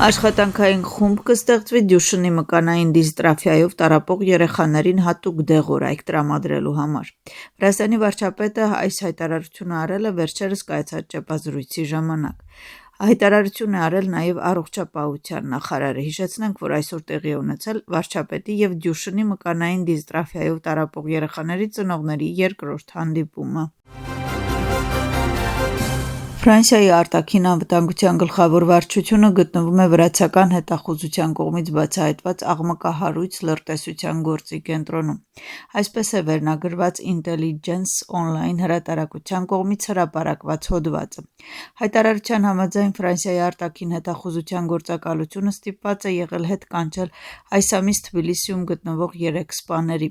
Աշխատանքային խումբ կստեղծվի Դյուշունի մկանային դիստրաֆիայով տառապող երեխաներին հատուկ դեղորայք տրամադրելու համար։ Վրաստանի վարչապետը այս հայտարարությունը արել է վերջերս կայացած ճեպազրույցի ժամանակ։ Հայտարարություն է արել նաև առողջապահության նախարարը։ Հիշեցնենք, որ այսօր տեղի է ունեցել վարչապետի և Դյուշունի մկանային դիստրաֆիայով տառապող երեխաների ծնողների երկրորդ հանդիպումը։ Ֆրանսիայի արտաքին անվտանգության գլխավոր վարչությունը գտնվում է վրացական հետախուզության կողմից բացահայտված աղմկահարույց լրտեսության գործի կենտրոնում։ Այսպես է վերնագրված Intelligence Online հրատարակության կողմից հրապարակված հոդվածը։ Հայտարարության համաձայն Ֆրանսիայի արտաքին հետախուզության գործակալությունը ստիպված է եղել հետ կանչել այս ամիս Թբիլիսիում գտնվող 3 սպաների։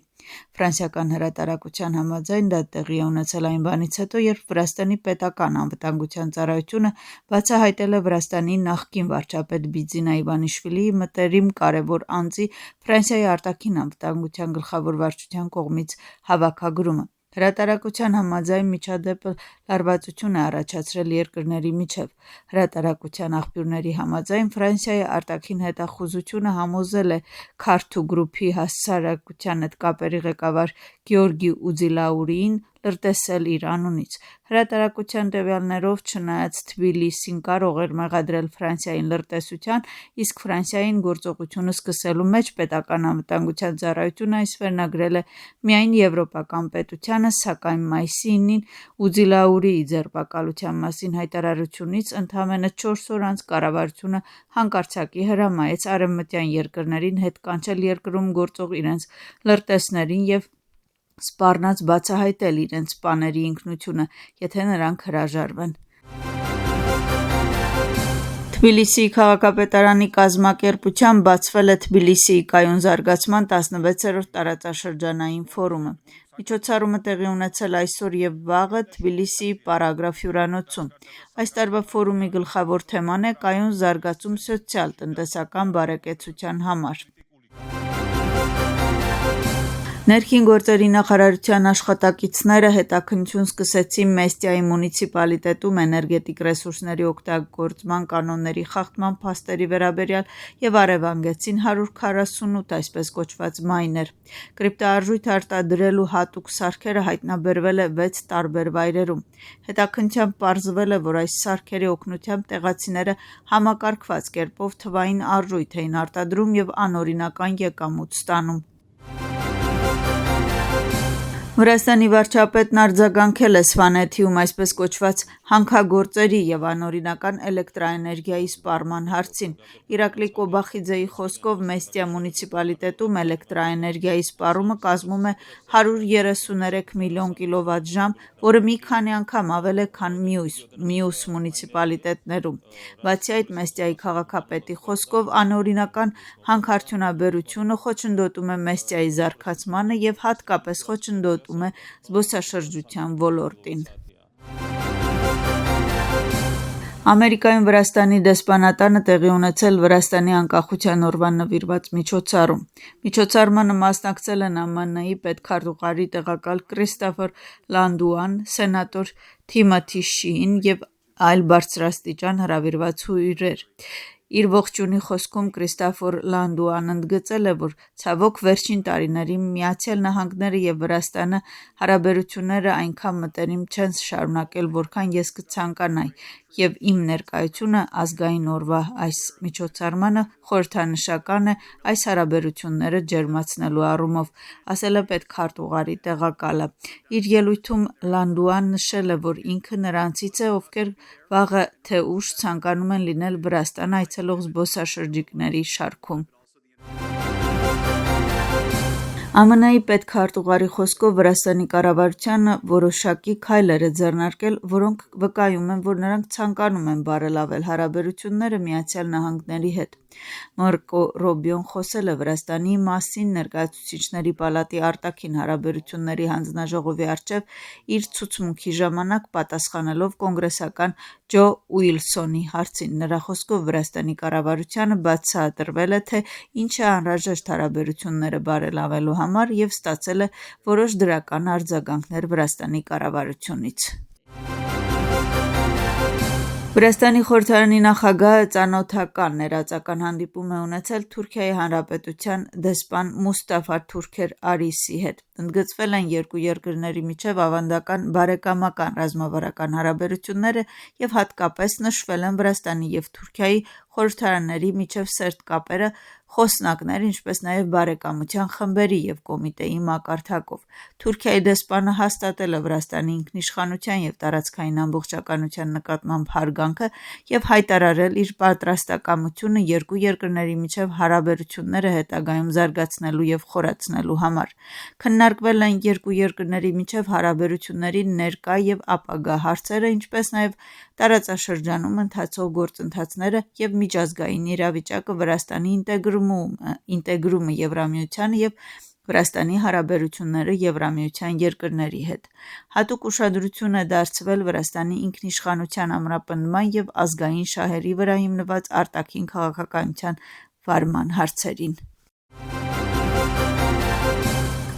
Ֆրանսիական հրատարակության համաձայն դա տեղի է ունեցել այն բանից հետո, երբ Վրաստանի պետական անվտանգության ծառայությունը բացահայտել է Վրաստանի նախկին վարչապետ Բիձինա Իվանիշվիլիի մտերիմ կարևոր անձի Ֆրանսիայի արտաքին անվտանգության գլխավոր վարչության կողմից հավաքագրումը։ Հրատարակության համաձայն միջադեպը լարվածություն է առաջացրել երկրների միջև։ Հրատարակության աղբյուրների համաձայն Ֆրանսիայի արտաքին հետախուզությունը համոզել է Քարթու գրուպի հասարակության հետ կապերի ղեկավար Գեորգի Ուձիլաուրիին լրտեսել իր անունից։ Հրատարակության տվյալներով, չնայած Թբիլիսին կարող էր մեղադրել Ֆրանսիային լրտեսության, իսկ Ֆրանսիային գործողությունը սկսելու մեջ պետական անվտանգության ծառայությունը այս վերնագրել է միայն եվրոպական պետությանը, սակայն մայիսի 9-ին Ուձիլաուրիի ձերբակալության մասին հայտարարությունից ընդամենը 4 օր անց կառավարությունը հանկարծակի հրամայեց արևմտյան երկրներին հետ կանչել երկրում գործող իրենց լրտեսներին և սպառնաց բացահայտել իրենց սպաների ինքնությունը, եթե նրանք հրաժարվեն։ Թբիլիսիի քաղաքապետարանի կազմակերպությամբ բացվել է Թբիլիսիի կայուն զարգացման 16-րդ տարածաշրջանային ֆորումը։ Միջոցառումը տեղի ունեցել այսօր և վաղը Թբիլիսիի Պարագրաֆ հյուրանոցում։ Այս տարվա ֆորումի գլխավոր թեման է կայուն զարգացում սոցիալ-տնտեսական բարեկեցության համար։ Ներքին գործերի նախարարության աշխատակիցները հետաքննություն սկսեցին Մեստիայի մունիցիպալիտետում էներգետիկ ռեսուրսների օգտագործման կանոնների խախտման փաստերի վերաբերյալ և առևանգեցին 148 այսպես կոչված մայներ։ Կրիպտոարժույթ արտադրելու հատուկ սարքերը հայտնաբերվել է 6 տարբեր վայրերում։ Հետաքննությամբ պարզվել է, որ այս սարքերի օգնությամբ տեղացիները համակարգված կերպով թվային արժույթ էին արտադրում և անօրինական եկամուտ ստանում։ Վրաստանի վարչապետն արձագանքել է Սվանեթիում այսպես կոչված հանքագործերի և անօրինական էլեկտրաէներգիայի սպառման հարցին։ Իրակլի Կոբախիձեի խոսքով Մեստիա մունիցիպալիտետում էլեկտրաէներգիայի սպառումը կազմում է 133 միլիոն կՎտ. որը մի քանի անգամ ավել է, քան մյուս մունիցիպալիտետներում։ Բացի այդ, Մեստիայի քաղաքապետի խոսքով անօրինական հանքարդյունաբերությունը խոչընդոտում է Մեստիայի զարգացմանը և հատկապես խոչընդոտում է զբոսաշրջության ոլորտին։ Ամերիկայում Վրաստանի դեսպանատանը տեղի ունեցել Վրաստանի անկախության օրվան նվիրված միջոցառում։ Միջոցառմանը մասնակցել են ԱՄՆ-ի պետքարտուղարի տեղակալ Քրիստոֆեր Լանդուան, սենատոր Թիմոթի Շին և այլ բարձրաստիճան հրավիրված հյուրեր։ Իր ողջույնի խոսքում Քրիստոֆեր Լանդուան ընդգծել է, որ ցավոք վերջին տարիներին ԱՄՆ-ը և Վրաստանը հարաբերությունները այնքան մտերիմ չեն շարունակել, որքան ես կցանկանայի, և իմ ներկայությունը ազգային օրվա այս միջոցառմանը խորհրդանշական է այս հարաբերությունները ջերմացնելու առումով, ասել է պետքարտուղարի տեղակալը։ Իր ելույթում Լանդուան նշել է, որ ինքը նրանցից է, ովքեր վաղը թե ուշ ցանկանում են լինել Վրաստան այցելող զբոսաշրջիկների շարքում։ ԱՄՆ-ի պետքարտուղարի խոսքով Վրաստանի կառավարությանը որոշակի քայլեր է ձեռնարկել, որոնք վկայում են, որ նրանք ցանկանում են բարելավել հարաբերությունները ԱՄՆ-ի հետ։ Մարկո Ռուբիոն խոսել է Վրաստանի մասին Ներկայացուցիչների պալատի արտաքին հարաբերությունների հանձնաժողովի առջև իր ցուցմունքի ժամանակ, պատասխանելով կոնգրեսական Ջո Ուիլսոնի հարցին։ Նրա խոսքով Վրաստանի կառավարությանը բացատրվել է, թե ինչ է անհրաժեշտ հարաբերությունները բարելավելու համար և ստացել է որոշ դրական արձագանքներ Վրաստանի կառավարությունից։ Վրաստանի խորհրդարանի նախագահը ծանոթական ներածական հանդիպում է ունեցել Թուրքիայի Հանրապետության դեսպան Մուստաֆա Թուրքեր Արիսի հետ։ Ընդգծվել են երկու երկրների միջև ավանդական բարեկամական ռազմավարական հարաբերությունները և հատկապես նշվել են Վրաստանի և Թուրքիայի խորհրդարանների միջև սերտ կապերը, խոսնակներ, ինչպես նաև բարեկամության խմբերի և կոմիտեի մակարդակով։ Թուրքիայի դեսպանը հաստատել է Վրաստանի ինքնիշխանության և տարածքային ամբողջականության նկատմամբ հարգանքը և հայտարարել իր պատրաստակամությունը երկու երկրների միջև հարաբերությունները հետագայում զարգացնելու և խորացնելու համար։ Քննարկվել են երկու երկրների միջև հարաբերությունների ներկա և ապագա հարցերը, ինչպես նաև տարածաշրջանում ընթացող գործընթացները և միջազգային իրավիճակը, Վրաստանի ինտեգրումը Եվրամիությանը և Վրաստանի հարաբերությունները Եվրամիության երկրների հետ։ Հատուկ ուշադրություն է դարձվել Վրաստանի ինքնիշխանության ամրապնդման և ազգային շահերի վրա հիմնված արտաքին քաղաքականության վարման հարցերին։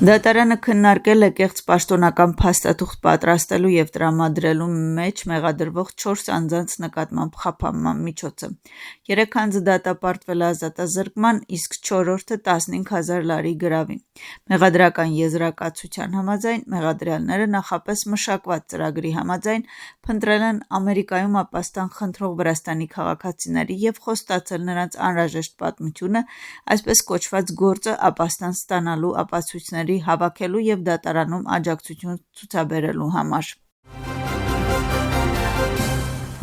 Դատարանը քննարկել է կեղծ պաշտոնական փաստաթուղթ պատրաստելու և տրամադրելու մեջ մեղադրվող 4 անձանց նկատմամբ խափանման միջոցը։ 3 անձը դատապարտվել է ազատազրկման, իսկ 4-րդը 15,000 լարի գրավի։ Մեղադրական եզրակացության համաձայն մեղադրյալները նախապես մշակված ծրագրի համաձայն փնտրել են Ամերիկայում ապաստան խնդրող Վրաստանի քաղաքացիների և խոստացել նրանց անհրաժեշտ պատմությունը, այսպես կոչված գործը ապաստան ստանալու ապացույցների հավաքելու և դատարանում աջակցություն ցուցաբերելու համար։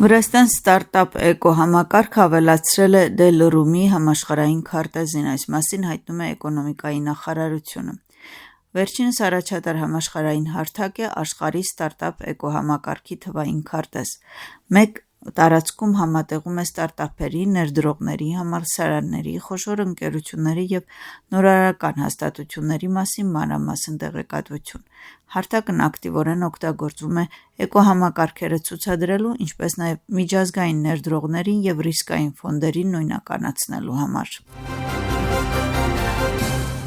Վրաստան Ստարտափ Էկո համակարգը ավելացրել է Դելրումի համաշխարհային քարտեզին, այս մասին հայտնում է Էկոնոմիկայի նախարարությունը։ Վերջինս առաջատար համաշխարհային հարթակ է աշխարհի ստարտափ էկոհամակարգի թվային քարտեզ։ Մեկ տարածքում համատեղում է ստարտափերի, ներդրողների, համալսարանների, խոշոր ընկերությունների և նորարարական հաստատությունների մասին մանրամասն տեղեկատվություն։ Հարթակն ակտիվորեն օգտագործվում է էկոհամակարգերը ցուցադրելու, ինչպես նաև միջազգային ներդրողներին և ռիսկային ֆոնդերին նույնականացնելու համար։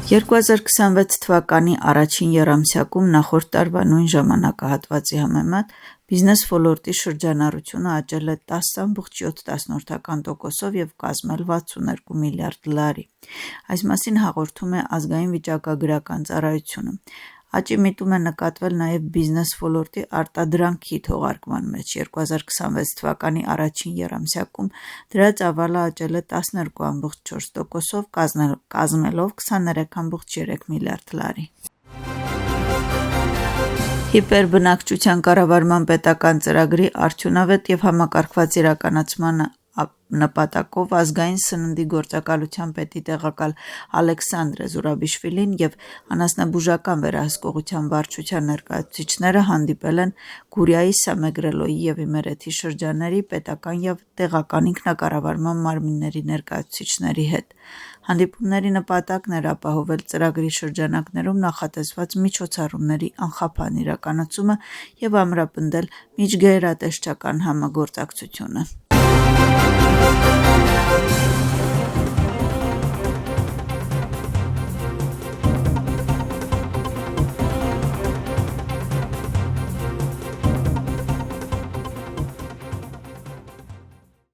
2026 թվականի առաջին եռամսյակում նախորդ տարվա նույն ժամանակահատվածի համեմատ բիզնես ոլորտի շրջանառությունը աճել է 10,7% և կազմել 62 միլիարդ լարի։ Այս մասին հաղորդում է Ազգային վիճակագրական ծառայությունը։ Աճի միտում է նկատվել նաև բիզնես ոլորտի արտադրանքի թողարկման մեջ։ 2026 թվականի առաջին եռամսյակում դրա ծավալը աճել է 12,4%, կազմելով 23,3 միլիարդ լարի։ Հիպերբնակչության կառավարման պետական ծրագրի արդյունավետ և համակարգված իրականացման նպատակով ազգային սննդի գործակալության պետի տեղակալ Ալեքսանդրե Զուրաբիշվիլին և անասնաբուժական վերահսկողության վարչության ներկայացուցիչները հանդիպել են Գուրիայի, Սամեգրելոյի և Իմերեթի շրջանների պետական և տեղական ինքնակառավարման մարմինների ներկայացուցիչների հետ։ Հանդիպումների նպատակն էր ապահովել ծրագրի շրջանակներում նախատեսված միջոցառումների անխափան իրականացումը և ամրապնդել միջգերատեսչական համագործակցությունը։